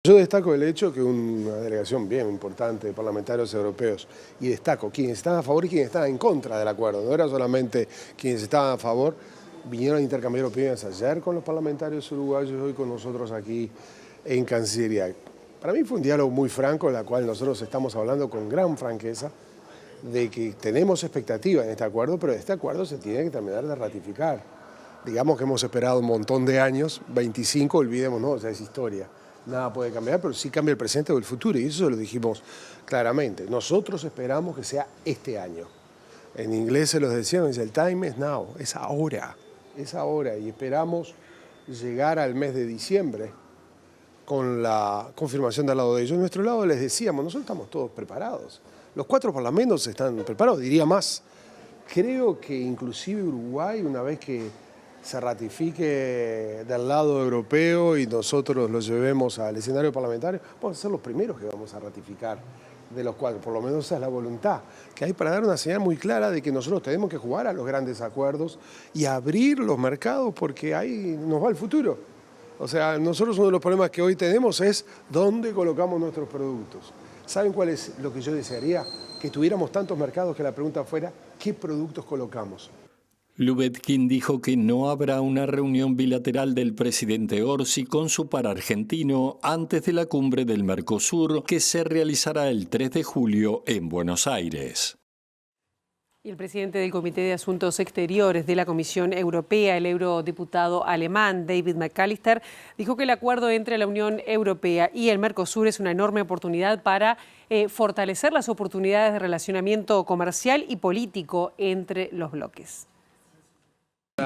R: Yo destaco el hecho que una delegación bien importante de parlamentarios europeos, y destaco quienes estaban a favor y quienes estaban en contra del acuerdo, no era solamente quienes estaban a favor, vinieron a intercambiar opiniones ayer con los parlamentarios uruguayos y hoy con nosotros aquí en Cancillería. Para mí fue un diálogo muy franco, en el cual nosotros estamos hablando con gran franqueza de que tenemos expectativa en este acuerdo, pero este acuerdo se tiene que terminar de ratificar. Digamos que hemos esperado un montón de años, 25, olvidémonos, ya es historia. Nada puede cambiar, pero sí cambia el presente o el futuro, y eso lo dijimos claramente. Nosotros esperamos que sea este año. En inglés se los decíamos, el time is now, es ahora, y esperamos llegar al mes de diciembre con la confirmación del lado de ellos. De nuestro lado les decíamos, nosotros estamos todos preparados. Los 4 parlamentos están preparados, diría más. Creo que inclusive Uruguay, una vez que se ratifique del lado europeo y nosotros lo llevemos al escenario parlamentario, vamos a ser los primeros que vamos a ratificar de los 4, por lo menos esa es la voluntad que hay para dar una señal muy clara de que nosotros tenemos que jugar a los grandes acuerdos y abrir los mercados porque ahí nos va el futuro. O sea, nosotros uno de los problemas que hoy tenemos es dónde colocamos nuestros productos. ¿Saben cuál es lo que yo desearía? Que tuviéramos tantos mercados que la pregunta fuera ¿qué productos colocamos?
S: Lubetkin dijo que no habrá una reunión bilateral del presidente Orsi con su par argentino antes de la cumbre del Mercosur, que se realizará el 3 de julio en Buenos Aires.
A: Y el presidente del Comité de Asuntos Exteriores de la Comisión Europea, el eurodiputado alemán David McAllister, dijo que el acuerdo entre la Unión Europea y el Mercosur es una enorme oportunidad para fortalecer las oportunidades de relacionamiento comercial y político entre los bloques.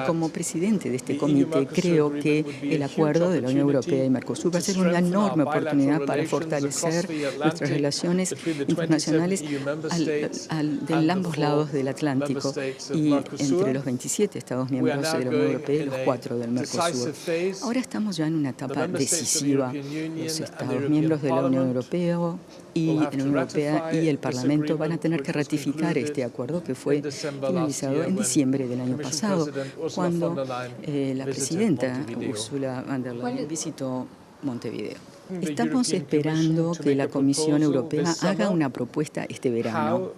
T: Como presidente de este comité, creo que el acuerdo de la Unión Europea y Mercosur va a ser una enorme oportunidad para fortalecer nuestras relaciones internacionales de ambos lados del Atlántico y entre los 27 Estados miembros de la Unión Europea y los 4 del Mercosur. Ahora estamos ya en una etapa decisiva. Los Estados miembros de la Unión Europea y el Parlamento van a tener que ratificar este acuerdo que fue finalizado en diciembre del año pasado, cuando la presidenta Ursula von der Leyen visitó Montevideo. Estamos esperando que la Comisión Europea haga una propuesta este verano.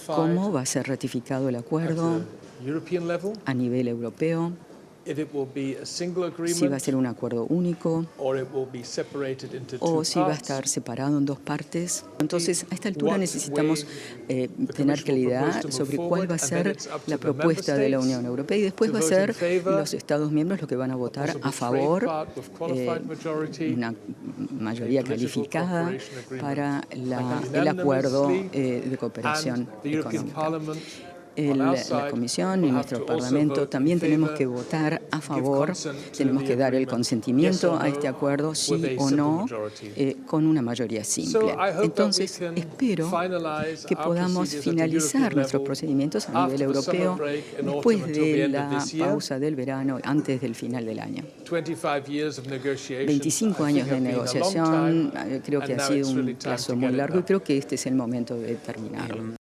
T: ¿Cómo va a ser ratificado el acuerdo a nivel europeo? Si va a ser un acuerdo único o si va a estar separado en 2 partes. Entonces, a esta altura necesitamos tener claridad sobre cuál va a ser la propuesta de la Unión Europea y después va a ser los Estados miembros los que van a votar a favor, una mayoría calificada para el acuerdo de cooperación económica. La Comisión y nuestro Parlamento también tenemos que votar a favor, tenemos que dar el consentimiento a este acuerdo, sí o no, con una mayoría simple. Entonces, espero que podamos finalizar nuestros procedimientos a nivel europeo después de la pausa del verano, antes del final del año. 25 años de negociación, creo que ha sido un plazo muy largo y creo que este es el momento de terminarlo.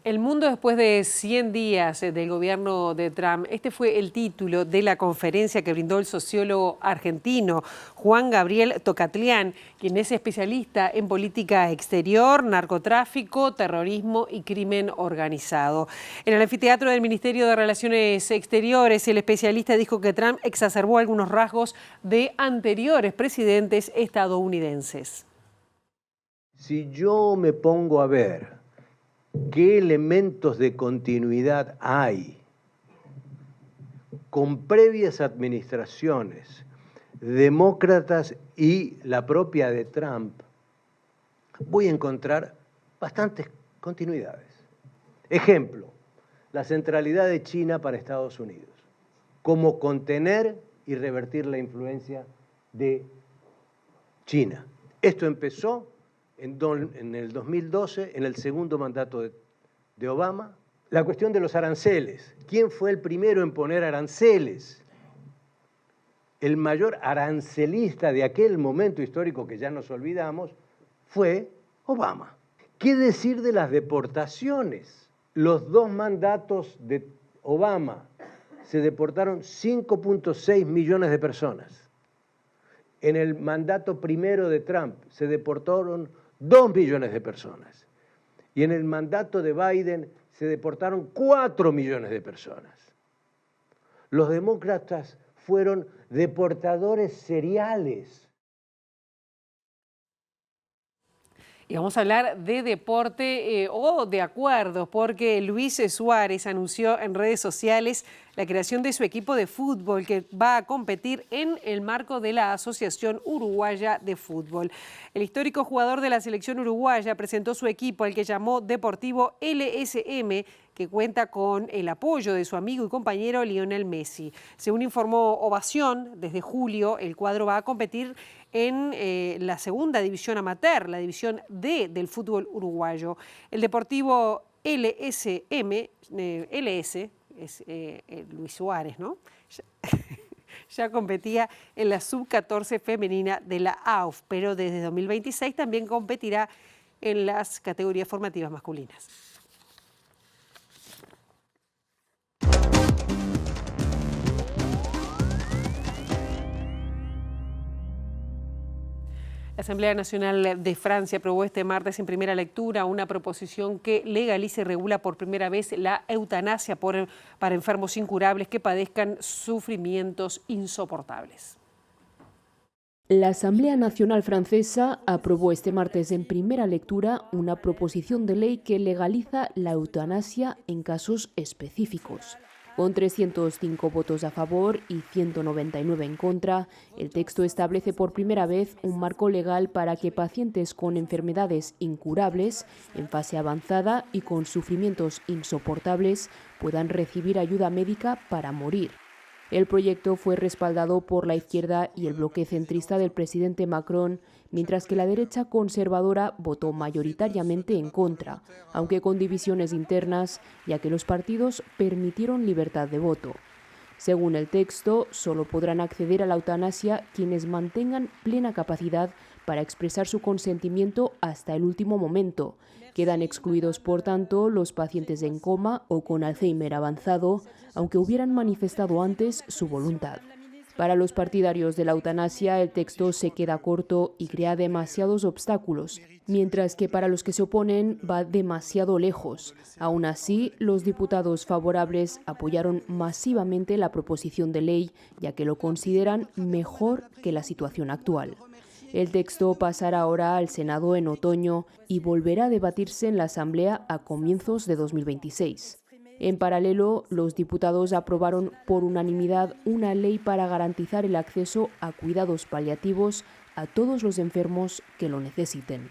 A: El mundo después de 100 días del gobierno de Trump. Este fue el título de la conferencia que brindó el sociólogo argentino Juan Gabriel Tocatlián, quien es especialista en política exterior, narcotráfico, terrorismo y crimen organizado. En el anfiteatro del Ministerio de Relaciones Exteriores, el especialista dijo que Trump exacerbó algunos rasgos de anteriores presidentes estadounidenses.
U: Si yo me pongo a ver ¿qué elementos de continuidad hay con previas administraciones demócratas y la propia de Trump? Voy a encontrar bastantes continuidades. Ejemplo, la centralidad de China para Estados Unidos. Cómo contener y revertir la influencia de China. Esto empezó en el 2012, en el segundo mandato de Obama. La cuestión de los aranceles. ¿Quién fue el primero en poner aranceles? El mayor arancelista de aquel momento histórico que ya nos olvidamos fue Obama. ¿Qué decir de las deportaciones? Los 2 mandatos de Obama se deportaron 5.6 millones de personas. En el mandato primero de Trump se deportaron 2 millones de personas. Y en el mandato de Biden se deportaron 4 millones de personas. Los demócratas fueron deportadores seriales.
A: Y vamos a hablar de deporte o de acuerdos, porque Luis Suárez anunció en redes sociales la creación de su equipo de fútbol que va a competir en el marco de la Asociación Uruguaya de Fútbol. El histórico jugador de la selección uruguaya presentó su equipo, al que llamó Deportivo LSM, que cuenta con el apoyo de su amigo y compañero Lionel Messi. Según informó Ovación, desde julio el cuadro va a competir en la segunda división amateur, la división D del fútbol uruguayo. El Deportivo LSM, LS, es Luis Suárez, ¿no? Ya competía en la sub-14 femenina de la AUF, pero desde 2026 también competirá en las categorías formativas masculinas. La Asamblea Nacional de Francia aprobó este martes en primera lectura una proposición que legaliza y regula por primera vez la eutanasia para enfermos incurables que padezcan sufrimientos insoportables.
D: La Asamblea Nacional Francesa aprobó este martes en primera lectura una proposición de ley que legaliza la eutanasia en casos específicos. Con 305 votos a favor y 199 en contra, el texto establece por primera vez un marco legal para que pacientes con enfermedades incurables, en fase avanzada y con sufrimientos insoportables puedan recibir ayuda médica para morir. El proyecto fue respaldado por la izquierda y el bloque centrista del presidente Macron, mientras que la derecha conservadora votó mayoritariamente en contra, aunque con divisiones internas, ya que los partidos permitieron libertad de voto. Según el texto, solo podrán acceder a la eutanasia quienes mantengan plena capacidad para expresar su consentimiento hasta el último momento. Quedan excluidos, por tanto, los pacientes en coma o con Alzheimer avanzado, aunque hubieran manifestado antes su voluntad. Para los partidarios de la eutanasia, el texto se queda corto y crea demasiados obstáculos, mientras que para los que se oponen va demasiado lejos. Aún así, los diputados favorables apoyaron masivamente la proposición de ley, ya que lo consideran mejor que la situación actual. El texto pasará ahora al Senado en otoño y volverá a debatirse en la Asamblea a comienzos de 2026. En paralelo, los diputados aprobaron por unanimidad una ley para garantizar el acceso a cuidados paliativos a todos los enfermos que lo necesiten.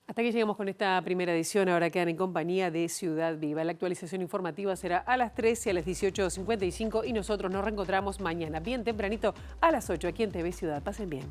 A: Hasta aquí llegamos con esta primera edición. Ahora quedan en compañía de Ciudad Viva. La actualización informativa será a las 13 y a las 18:55 y nosotros nos reencontramos mañana bien tempranito a las 8 aquí en TV Ciudad. Pasen bien.